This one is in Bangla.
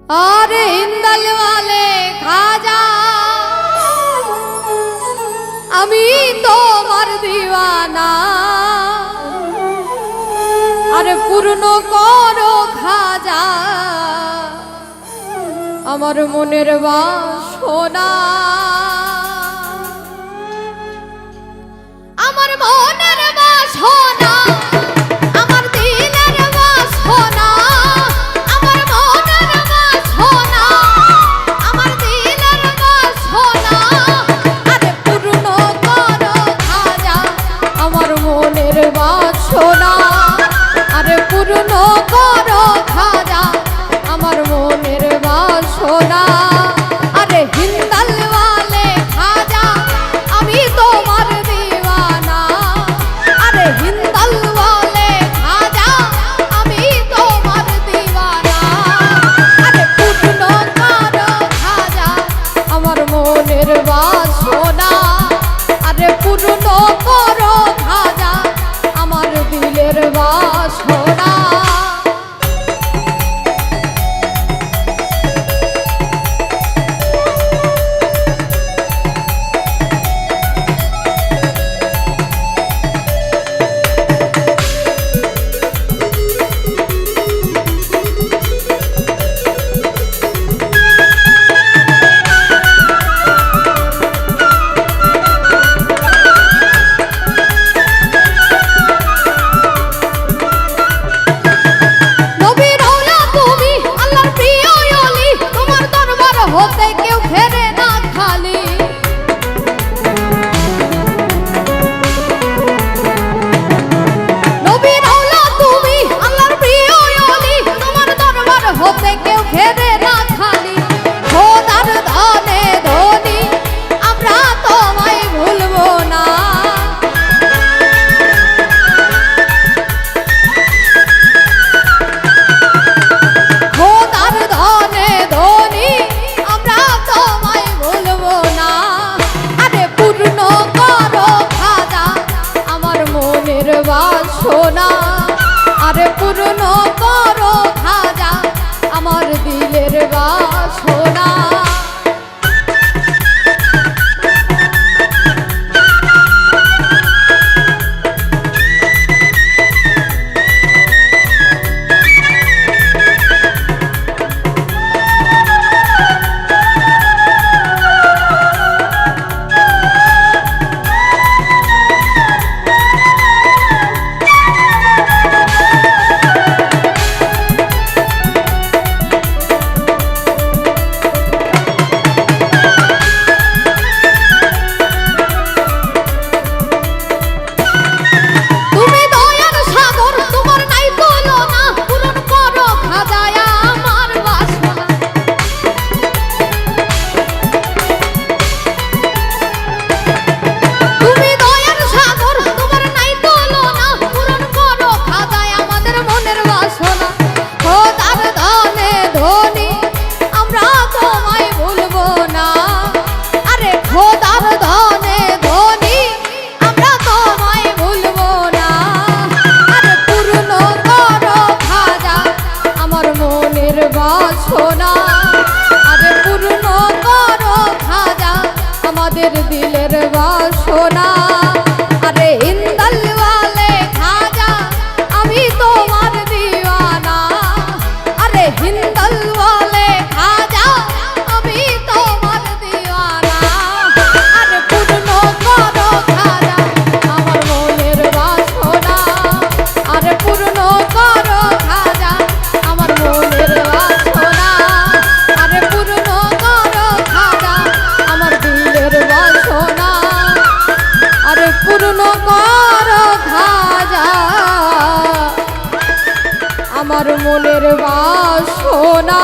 अरे हिंदल वाले खाजा अमी तोमार दीवाना अरे पूर्ण करो खाजा আমার মনের বাসনা আমার মনের বাসনা আমার দিলের বাসনা আমার মনের বাসনা আমার দিলের বাসনা আরে পূর্ণ করো খাজা আমার মনের বাসনা আরে পূর্ণ করো খাজা আমার মনের বাসনা আরে হিন্দাল वाले खाजा আমি তোমার दीवाना আরে হিন্দাল वाले खाजा আমি তোমার दीवाना আরে পূর্ণ করো খাজা আমার মনের বাসনা আরে পূর্ণ করো খাজা আমার দিলের বাসনা होते क्यों फेरे ना खाली नबी रौला तुमी अल्लाहर प्रिय ओली तुम्हार दरबार होते क्यों फेरे ना खाली খোদার দানে ধনী আমরা তোমায় ভুলবো না খোদার দানে ধনী বাসনা আরে পূর্ণ করো খাজা আমার দিলের বাসনা বাসনা আরে পূর্ণ করো খাজা আমাদের দিলের বাসনা আরে হিন্দাল वाले খাজা আমি তোমার दीवाना আরে হিন্দাল वाले খাজা আমি তোমার दीवाना আরে পূর্ণ করো খাজা আমার মনের বাসনা আরে পূর্ণ করো খাজা আমার মনের পূর্ণ করো খাজা আমার মনের বাসনা।